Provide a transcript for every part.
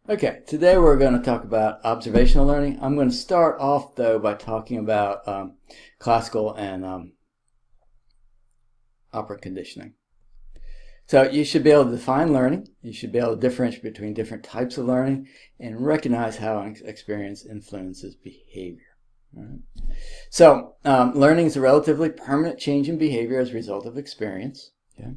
Okay, today we're going to talk about observational learning. I'm going to start off though by talking about classical and operant conditioning. So you should be able to define learning. You should be able to differentiate between different types of learning and recognize how experience influences behavior. Right? So learning is a relatively permanent change in behavior as a result of experience. Okay?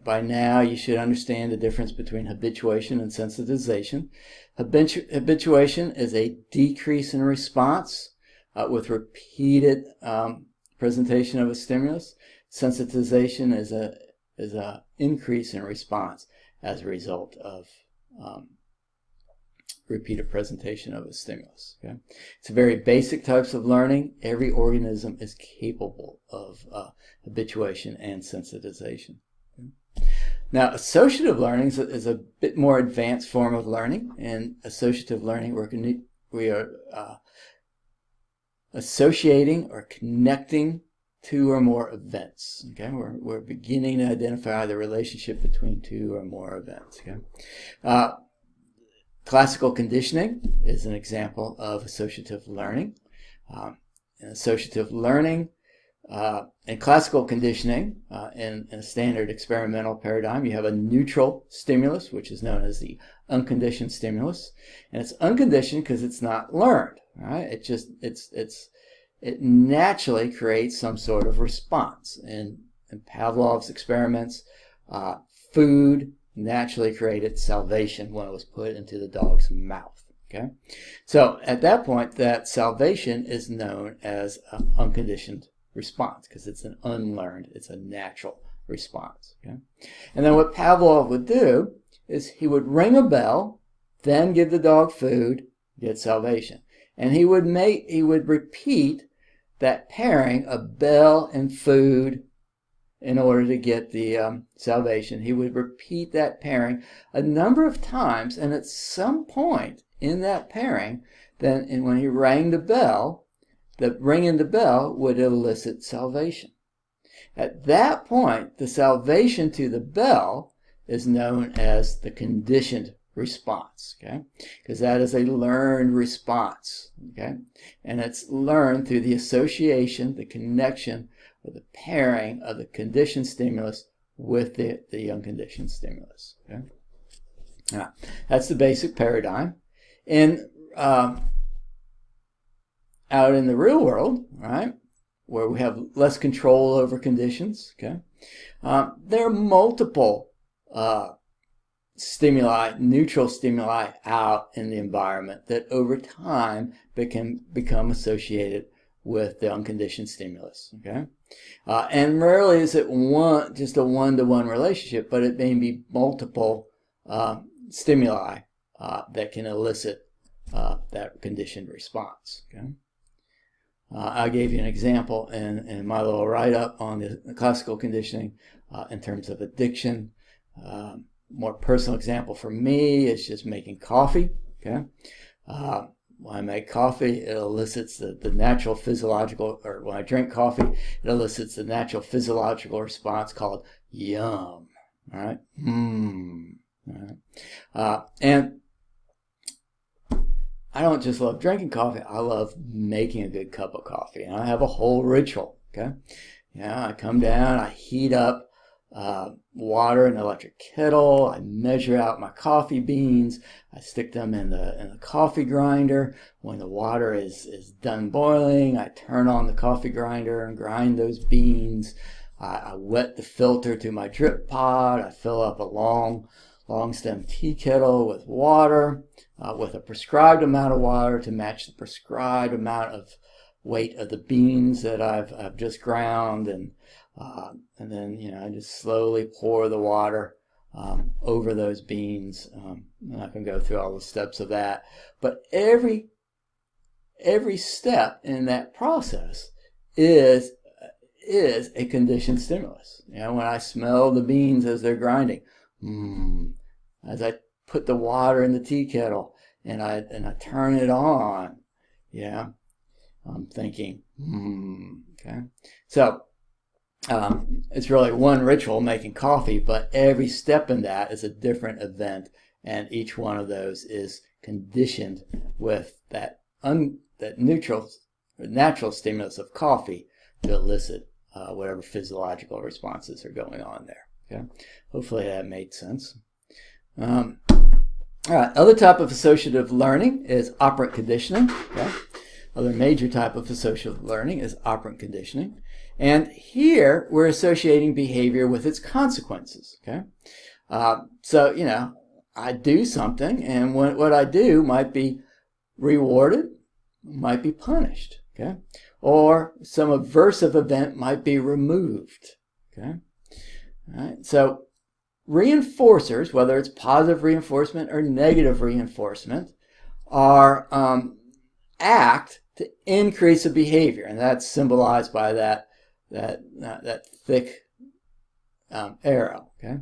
By now, you should understand the difference between habituation and sensitization. Habituation is a decrease in response with repeated presentation of a stimulus. Sensitization is a increase in response as a result of repeated presentation of a stimulus. Okay? It's very basic types of learning. Every organism is capable of habituation and sensitization. Now, associative learning is a bit more advanced form of learning. In associative learning, we are associating or connecting two or more events. Okay, we're beginning to identify the relationship between two or more events. Okay, classical conditioning is an example of associative learning. In associative learning. In classical conditioning, in a standard experimental paradigm, you have a neutral stimulus, which is known as the unconditioned stimulus, and it's unconditioned because it's not learned. Right? It naturally creates some sort of response. In Pavlov's experiments, food naturally created salivation when it was put into the dog's mouth. Okay, so at that point, that salivation is known as unconditioned response because it's an unlearned, it's a natural response. Okay? And then what Pavlov would do is he would ring a bell, then give the dog food, get salivation. And he would repeat that pairing of bell and food in order to get the salivation. He would repeat that pairing a number of times, and at some point in that pairing, then when he rang the bell, the ringing the bell would elicit salivation. At that point, the salivation to the bell is known as the conditioned response, okay? Because that is a learned response, okay? And it's learned through the association, the connection, or the pairing of the conditioned stimulus with the unconditioned stimulus, okay? Now, that's the basic paradigm. Out in the real world, right, where we have less control over conditions, okay, there are multiple stimuli, neutral stimuli out in the environment that over time can become associated with the unconditioned stimulus, okay? And rarely is it just a one-to-one relationship, but it may be multiple stimuli that can elicit that conditioned response, okay? I gave you an example in my little write-up on the classical conditioning in terms of addiction. More personal example for me is just making coffee. Okay, when I make coffee, it elicits the natural physiological, or when I drink coffee, it elicits the natural physiological response called yum. All right, All right. And I don't just love drinking coffee, I love making a good cup of coffee. And I have a whole ritual, okay? Yeah, I come down, I heat up water in an electric kettle, I measure out my coffee beans, I stick them in the coffee grinder. When the water is done boiling, I turn on the coffee grinder and grind those beans. I wet the filter to my drip pod, I fill up a long stem tea kettle with water, with a prescribed amount of water to match the prescribed amount of weight of the beans that I've just ground, and then I just slowly pour the water over those beans. I'm not going to go through all the steps of that, but every step in that process is a conditioned stimulus. When I smell the beans as they're grinding, as I put the water in the tea kettle and I turn it on, I'm thinking, okay. So it's really one ritual, making coffee, but every step in that is a different event and each one of those is conditioned with that natural stimulus of coffee to elicit whatever physiological responses are going on there. Okay? Hopefully that made sense. All right, other type of associative learning is operant conditioning. Okay? Other major type of associative learning is operant conditioning. And here we're associating behavior with its consequences. Okay? So, you know, I do something, and what I do might be rewarded, might be punished. Okay? Or some aversive event might be removed. Okay? All right, so reinforcers, whether it's positive reinforcement or negative reinforcement, are act to increase a behavior, and that's symbolized by that thick arrow. Okay,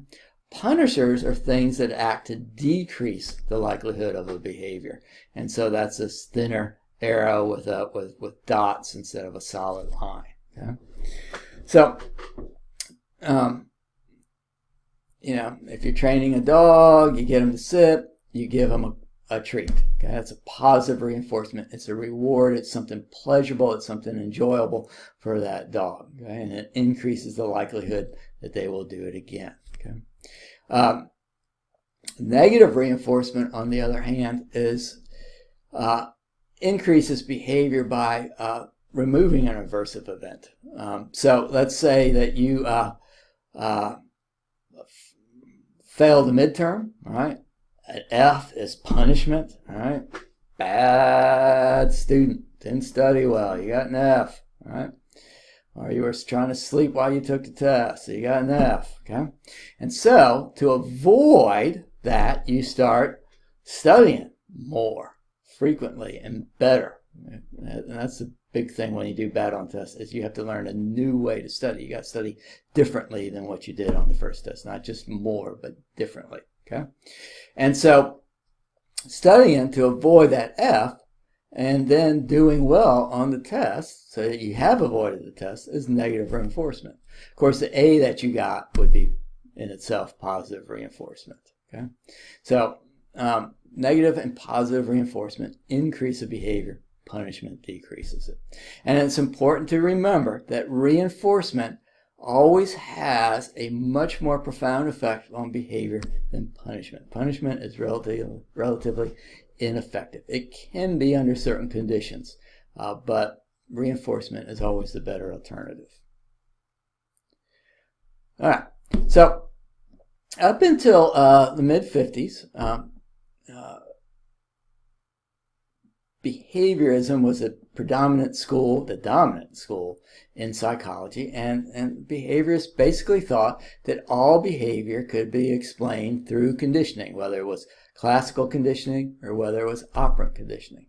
punishers are things that act to decrease the likelihood of a behavior, and so that's this thinner arrow with dots instead of a solid line. Okay, so you know, if you're training a dog, you get him to sit, you give him a treat. Okay, that's a positive reinforcement. It's a reward. It's something pleasurable. It's something enjoyable for that dog. Okay, and it increases the likelihood that they will do it again. Okay. Negative reinforcement, on the other hand, is increases behavior by removing an aversive event. So let's say that you failed a midterm, all right? An F is punishment, all right? Bad student, didn't study well, you got an F, all right? Or you were trying to sleep while you took the test, so you got an F, okay? And so, to avoid that, you start studying more, frequently, and better. And that's the big thing when you do bad on tests, is you have to learn a new way to study. You got to study differently than what you did on the first test, not just more, but differently. Okay, and so studying to avoid that F and then doing well on the test so that you have avoided the test is negative reinforcement. Of course, the A that you got would be in itself positive reinforcement. Okay, so negative and positive reinforcement increase a behavior. Punishment decreases it. And it's important to remember that reinforcement always has a much more profound effect on behavior than punishment. Punishment is relatively ineffective. It can be under certain conditions, but reinforcement is always the better alternative. All right, so up until the mid-50s, behaviorism was the dominant school in psychology, and behaviorists basically thought that all behavior could be explained through conditioning, whether it was classical conditioning or whether it was operant conditioning.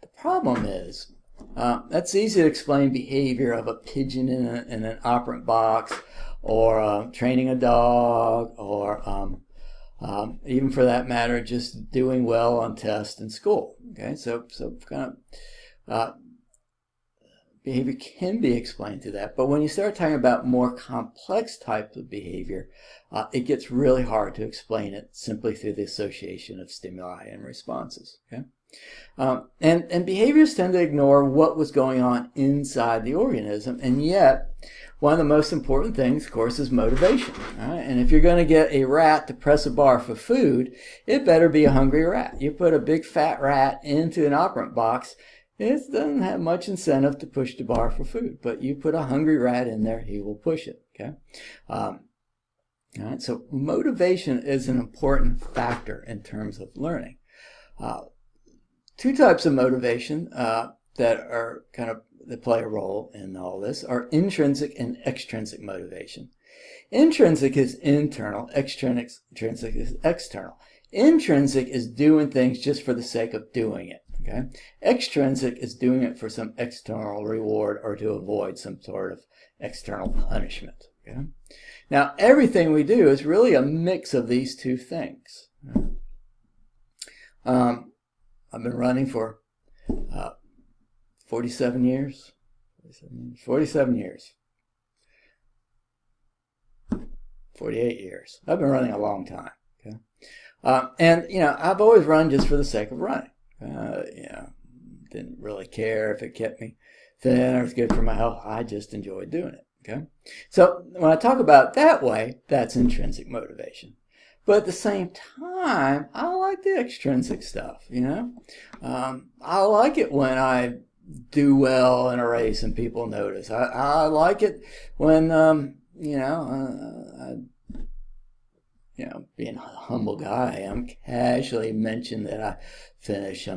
The problem is, that's easy to explain behavior of a pigeon in an operant box, or training a dog, or even for that matter, just doing well on tests in school. Okay, so kind of behavior can be explained through that, but when you start talking about more complex types of behavior, it gets really hard to explain it simply through the association of stimuli and responses. Okay, and behaviors tend to ignore what was going on inside the organism, and yet one of the most important things, of course, is motivation. All right? And if you're going to get a rat to press a bar for food, it better be a hungry rat. You put a big fat rat into an operant box, it doesn't have much incentive to push the bar for food. But you put a hungry rat in there, he will push it. Okay. All right. So motivation is an important factor in terms of learning. Two types of motivation that play a role in all this are intrinsic and extrinsic motivation. Intrinsic is internal, extrinsic is external. Intrinsic is doing things just for the sake of doing it. Okay? Extrinsic is doing it for some external reward or to avoid some sort of external punishment. Okay? Now, everything we do is really a mix of these two things. I've been running for 47 years. 47 years. 48 years. I've been running a long time. Okay? And, you know, I've always run just for the sake of running. You know, didn't really care if it kept me thin or it's good for my health. I just enjoyed doing it. Okay. So when I talk about it that way, that's intrinsic motivation. But at the same time, I like the extrinsic stuff, you know. I like it when I do well in a race and people notice. I like it when, being a humble guy, I'm casually mentioned that I finished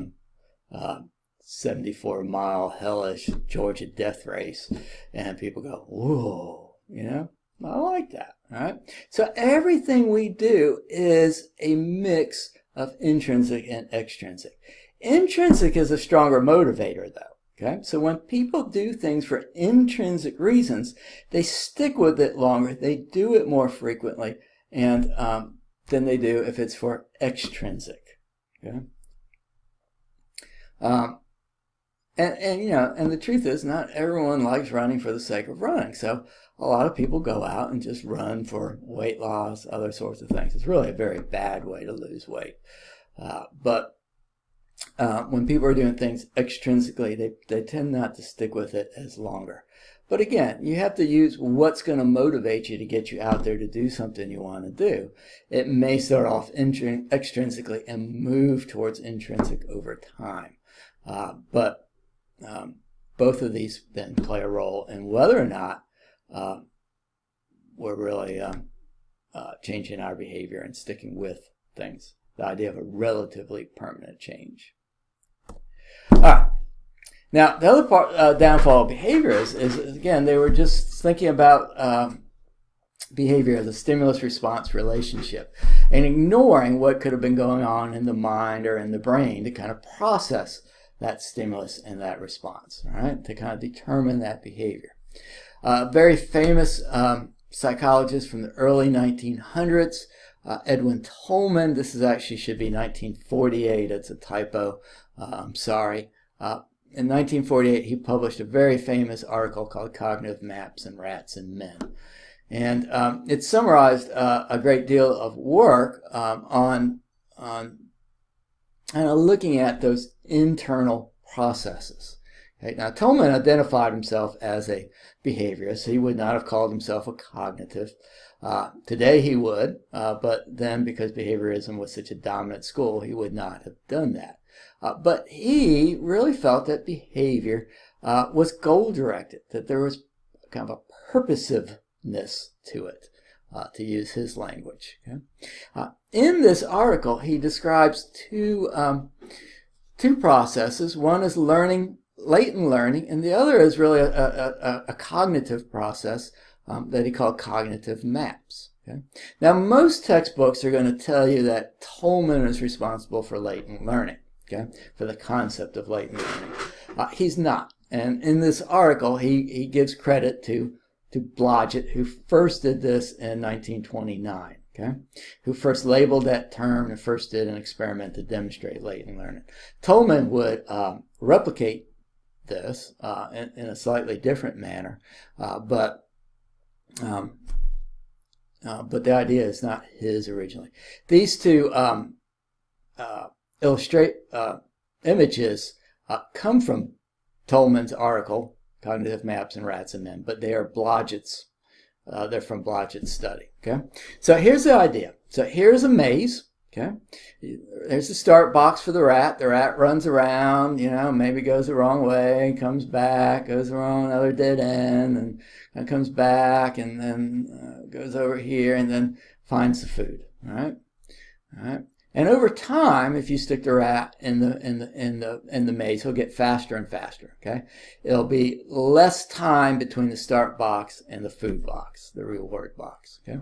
74-mile hellish Georgia death race, and people go, whoa, you know. I like that, all right? So everything we do is a mix of intrinsic and extrinsic. Intrinsic is a stronger motivator, though, okay? So when people do things for intrinsic reasons, they stick with it longer, they do it more frequently, and than they do if it's for extrinsic, okay? And the truth is, not everyone likes running for the sake of running, so a lot of people go out and just run for weight loss, other sorts of things. It's really a very bad way to lose weight. But when people are doing things extrinsically, they tend not to stick with it as longer. But again, you have to use what's going to motivate you to get you out there to do something you want to do. It may start off extrinsically and move towards intrinsic over time. But both of these then play a role in whether or not we're really changing our behavior and sticking with things. The idea of a relatively permanent change. All right. Now, the other part, downfall of behavior is again, they were just thinking about behavior as a stimulus-response relationship and ignoring what could have been going on in the mind or in the brain to kind of process that stimulus and that response, all right, to kind of determine that behavior. Very famous psychologist from the early 1900s, Edwin Tolman. This is actually should be 1948. It's a typo. I'm sorry. In 1948, he published a very famous article called Cognitive Maps in Rats and Men. And it summarized a great deal of work on looking at those internal processes. Okay, now, Tolman identified himself as a behaviorist. He would not have called himself a cognitive. Today he would, but then because behaviorism was such a dominant school, he would not have done that. But he really felt that behavior was goal-directed, that there was kind of a purposiveness to it, to use his language. Okay? In this article, he describes two processes. One is latent learning, and the other is really a cognitive process that he called cognitive maps. Okay? Now, most textbooks are going to tell you that Tolman is responsible for latent learning, okay, for the concept of latent learning. He's not. And in this article, he gives credit to Blodgett, who first did this in 1929, okay, who first labeled that term and first did an experiment to demonstrate latent learning. Tolman would replicate this in a slightly different manner, but the idea is not his originally. These two illustrate images come from Tolman's article, Cognitive Maps in Rats and Men, but they are Blodgett's. They're from Blodgett's study. Okay, so here's the idea. So here's a maze. Okay, there's the start box for the rat. The rat runs around, maybe goes the wrong way, comes back, goes around another dead end, and comes back, and then goes over here, and then finds the food. All right. And over time, if you stick the rat in the maze, he'll get faster and faster. Okay, it'll be less time between the start box and the food box, the reward box. Okay,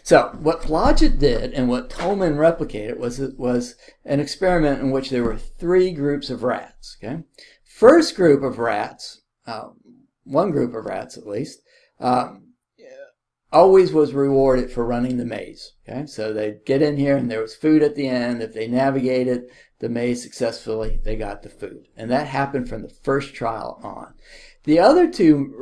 so what Blodgett did and what Tolman replicated was an experiment in which there were three groups of rats. Okay, first group of rats, one group of rats at least, always was rewarded for running the maze. Okay, so they'd get in here and there was food at the end. If they navigated the maze successfully, they got the food. And that happened from the first trial on. The other two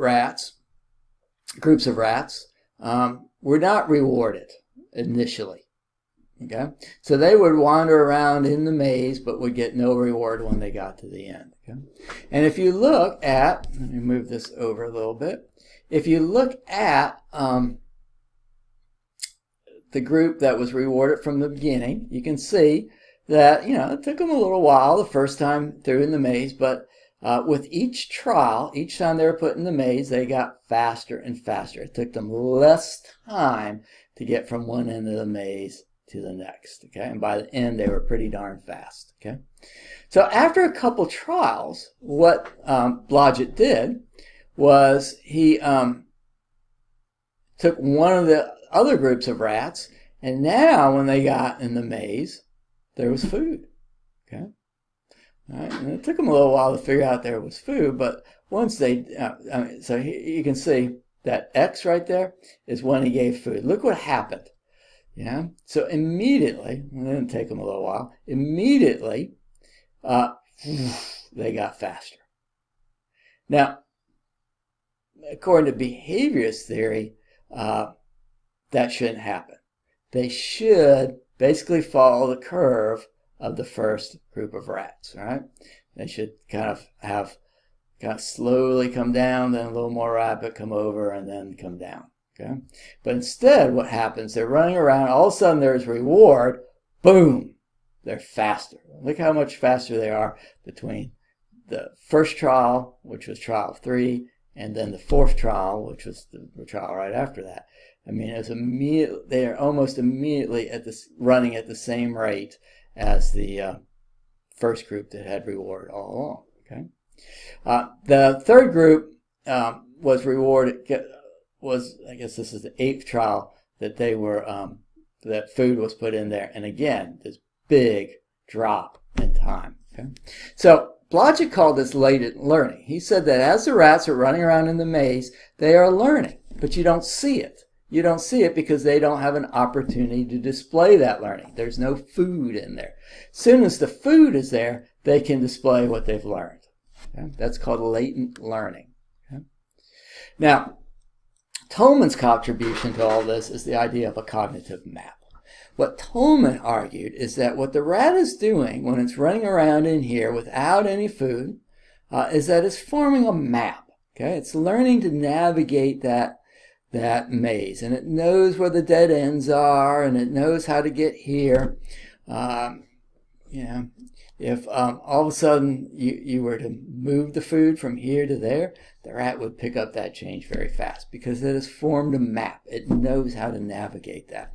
groups of rats, were not rewarded initially. Okay, so they would wander around in the maze, but would get no reward when they got to the end. Okay, and if you look at, let me move this over a little bit. If you look at the group that was rewarded from the beginning, you can see that it took them a little while the first time through in the maze, but with each trial, each time they were put in the maze, they got faster and faster. It took them less time to get from one end of the maze to the next. Okay, and by the end they were pretty darn fast. Okay, so after a couple trials, what Blodgett did was he took one of the other groups of rats, and now when they got in the maze, there was food. Okay, all right, and it took them a little while to figure out there was food, but once they, so you can see that X right there is when he gave food. Look what happened. Yeah, so immediately, and it didn't take them a little while, immediately they got faster. Now, according to behaviorist theory, that shouldn't happen. They should basically follow the curve of the first group of rats, right? They should kind of slowly come down, then a little more rapid, come over, and then come down. Okay, but instead what happens, they're running around, all of a sudden there's reward, boom, they're faster. Look how much faster they are between the first trial, which was trial 3, and then the fourth trial, which was the trial right after that. I mean, it was they are almost immediately running at the same rate as the first group that had reward all along. Okay, the third group was rewarded. I guess this is the 8th trial that they were that food was put in there, and again this big drop in time. Okay, so Blodgett called this latent learning. He said that as the rats are running around in the maze, they are learning, but you don't see it. You don't see it because they don't have an opportunity to display that learning. There's no food in there. As soon as the food is there, they can display what they've learned. Okay? That's called latent learning. Okay? Now, Tolman's contribution to all this is the idea of a cognitive map. What Tolman argued is that what the rat is doing when it's running around in here without any food is that it's forming a map. Okay, it's learning to navigate that maze, and it knows where the dead ends are, and it knows how to get here. If all of a sudden you were to move the food from here to there, the rat would pick up that change very fast because it has formed a map. It knows how to navigate that.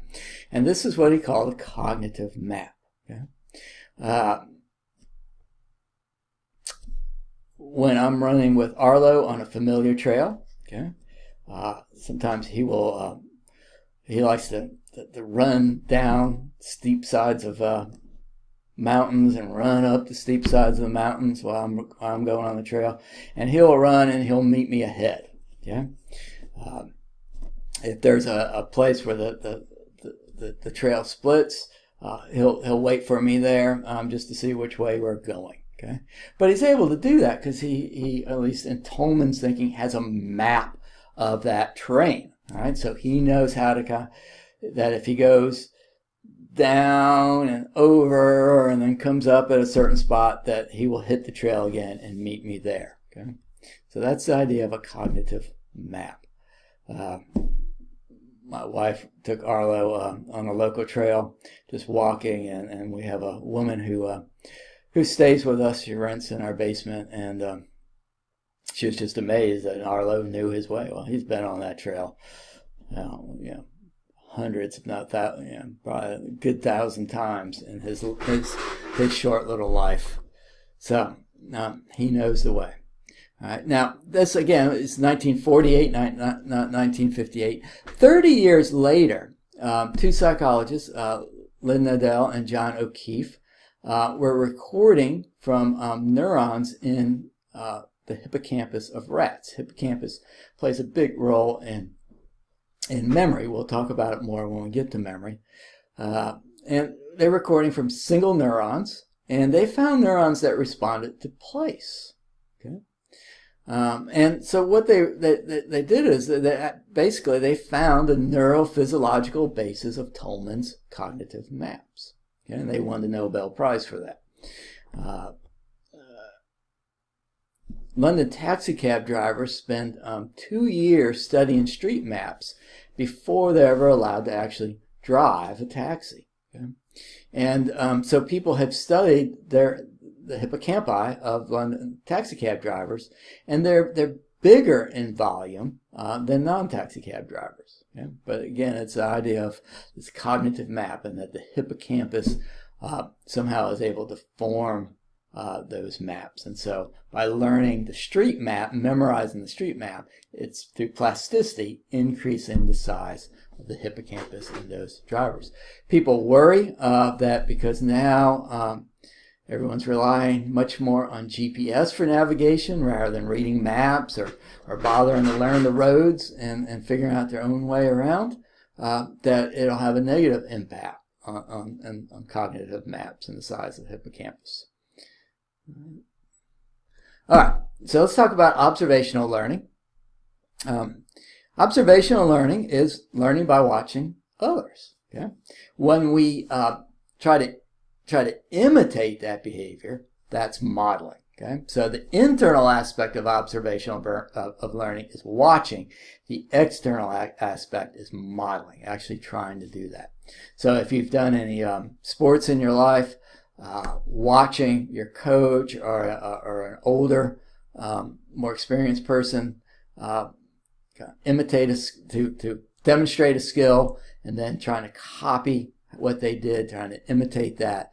And this is what he called a cognitive map. Okay? When I'm running with Arlo on a familiar trail, okay, sometimes he likes to run down steep sides of mountains and run up the steep sides of the mountains while I'm going on the trail, and he'll run and he'll meet me ahead. Yeah, if there's a place where the trail splits, he'll wait for me there just to see which way we're going. Okay, but he's able to do that because he at least in Tolman's thinking has a map of that terrain. All right, so he knows how to that if he goes down and over and then comes up at a certain spot, that he will hit the trail again and meet me there. Okay, so that's the idea of a cognitive map. My wife took Arlo on a local trail, just walking, and we have a woman who stays with us. She rents in our basement, and she was just amazed that Arlo knew his way. Well, he's been on that trail, hundreds, if not thousands, probably a good 1,000 times in his short little life. So he knows the way. All right. Now, this again is 1948, not 1958. 30 years later, two psychologists, Lynn Nadell and John O'Keefe, were recording from neurons in the hippocampus of rats. Hippocampus plays a big role in memory. We'll talk about it more when we get to memory. And they're recording from single neurons, and they found neurons that responded to place. Okay. And so what they did is that basically they found the neurophysiological basis of Tolman's cognitive maps. Okay? And they won the Nobel Prize for that. London taxicab drivers spend 2 years studying street maps before they're ever allowed to actually drive a taxi. Okay? And so people have studied the hippocampi of London taxicab drivers, and they're bigger in volume than non-taxicab drivers. Okay? But again, it's the idea of this cognitive map, and that the hippocampus somehow is able to form those maps. And so by learning the street map, memorizing the street map, it's through plasticity increasing the size of the hippocampus in those drivers. People worry that because now everyone's relying much more on GPS for navigation rather than reading maps or bothering to learn the roads and figuring out their own way around, that it'll have a negative impact on cognitive maps and the size of the hippocampus. All right, so let's talk about observational learning. Observational learning is learning by watching others. Okay? When we try to imitate that behavior, that's modeling. Okay? So the internal aspect of observational of learning is watching. The external aspect is modeling, actually trying to do that. So if you've done any sports in your life, watching your coach or an older, more experienced person imitate to demonstrate a skill, and then trying to copy what they did, trying to imitate that,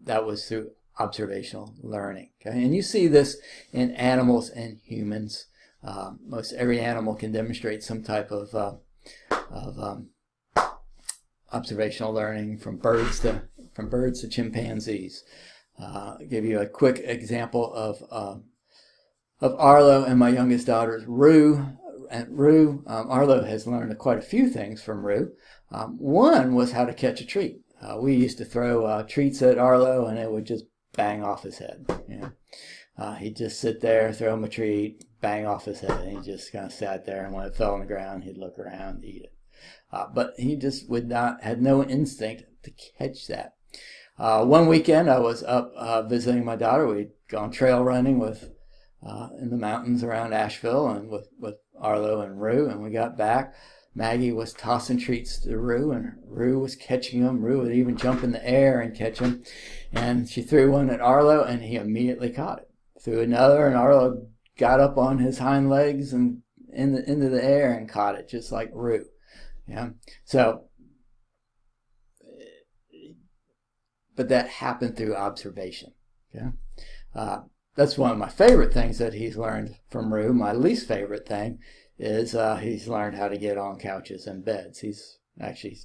that was through observational learning. Okay? And you see this in animals and humans. Most every animal can demonstrate some type of observational learning, from birds to chimpanzees. I'll give you a quick example of Arlo and my youngest daughter's Rue. And Rue, Arlo has learned quite a few things from Rue. One was how to catch a treat. We used to throw treats at Arlo, and it would just bang off his head. You know? He'd just sit there, throw him a treat, bang off his head, and he just kind of sat there, and when it fell on the ground, he'd look around and eat it. But he just had no instinct to catch that. One weekend I was up visiting my daughter. We'd gone trail running in the mountains around Asheville, and with Arlo and Rue, and we got back. Maggie was tossing treats to Rue, and Rue was catching them. Rue would even jump in the air and catch them. And she threw one at Arlo, and he immediately caught it. Threw another, and Arlo got up on his hind legs and into the air and caught it, just like Rue. Yeah. So, but that happened through observation. Okay. That's one of my favorite things that he's learned from Rue. My least favorite thing is he's learned how to get on couches and beds. He's actually,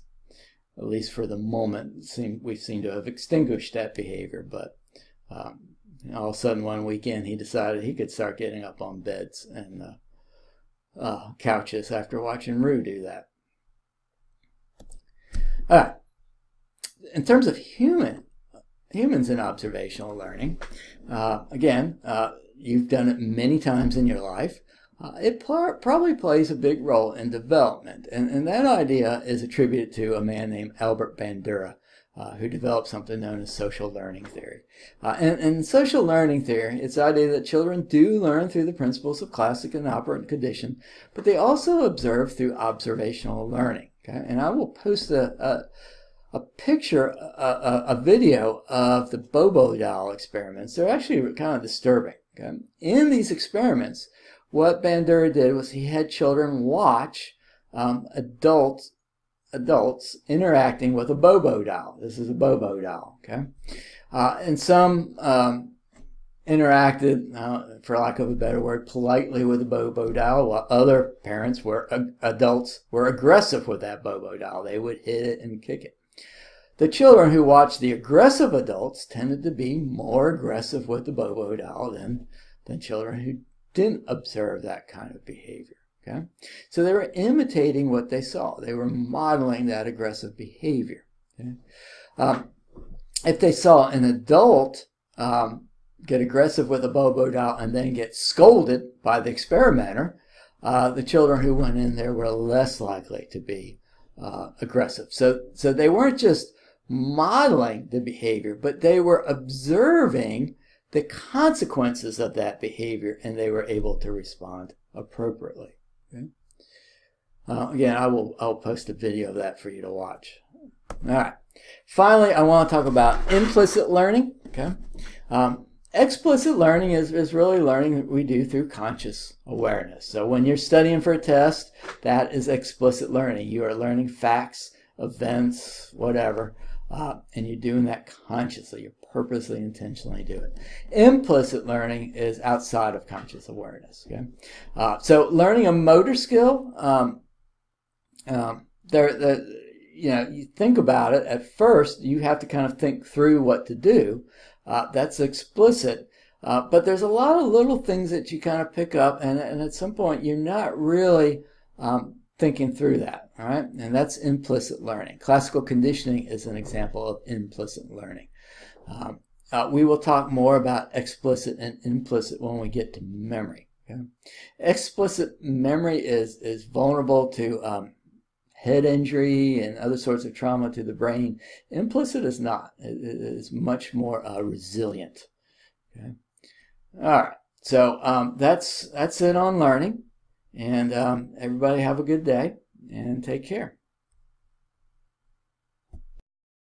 at least for the moment, we seem to have extinguished that behavior. But all of a sudden one weekend he decided he could start getting up on beds and couches after watching Rue do that. All right. In terms of humans in observational learning, again, you've done it many times in your life. It probably plays a big role in development, and that idea is attributed to a man named Albert Bandura, who developed something known as social learning theory. And in social learning theory, it's the idea that children do learn through the principles of classic and operant condition, but they also observe through observational learning. Okay? And I will post a picture, a video of the Bobo doll experiments. They're actually kind of disturbing. Okay? In these experiments, what Bandura did was he had children watch adults interacting with a Bobo doll. This is a Bobo doll. Okay? And some interacted, for lack of a better word, politely with the Bobo doll, while other adults were aggressive with that Bobo doll. They would hit it and kick it. The children who watched the aggressive adults tended to be more aggressive with the Bobo doll than children who didn't observe that kind of behavior. Okay? So they were imitating what they saw. They were modeling that aggressive behavior. Okay? If they saw an adult get aggressive with a Bobo doll and then get scolded by the experimenter, the children who went in there were less likely to be aggressive. So they weren't just modeling the behavior, but they were observing the consequences of that behavior, and they were able to respond appropriately. Okay? Again, I'll post a video of that for you to watch. All right. Finally, I want to talk about implicit learning. Okay. Explicit learning is really learning that we do through conscious awareness. So when you're studying for a test, that is explicit learning. You are learning facts, events, whatever, and you're doing that consciously. You purposely, intentionally do it. Implicit learning is outside of conscious awareness. Okay, so learning a motor skill, you think about it. At first, you have to kind of think through what to do. That's explicit, but there's a lot of little things that you kind of pick up, and at some point you're not really thinking through that, all right? And that's implicit learning. Classical conditioning is an example of implicit learning. We will talk more about explicit and implicit when we get to memory. Okay? Explicit memory is vulnerable to head injury and other sorts of trauma to the brain. Implicit is not. It is much more resilient. Okay. All right. So that's it on learning. And everybody have a good day and take care.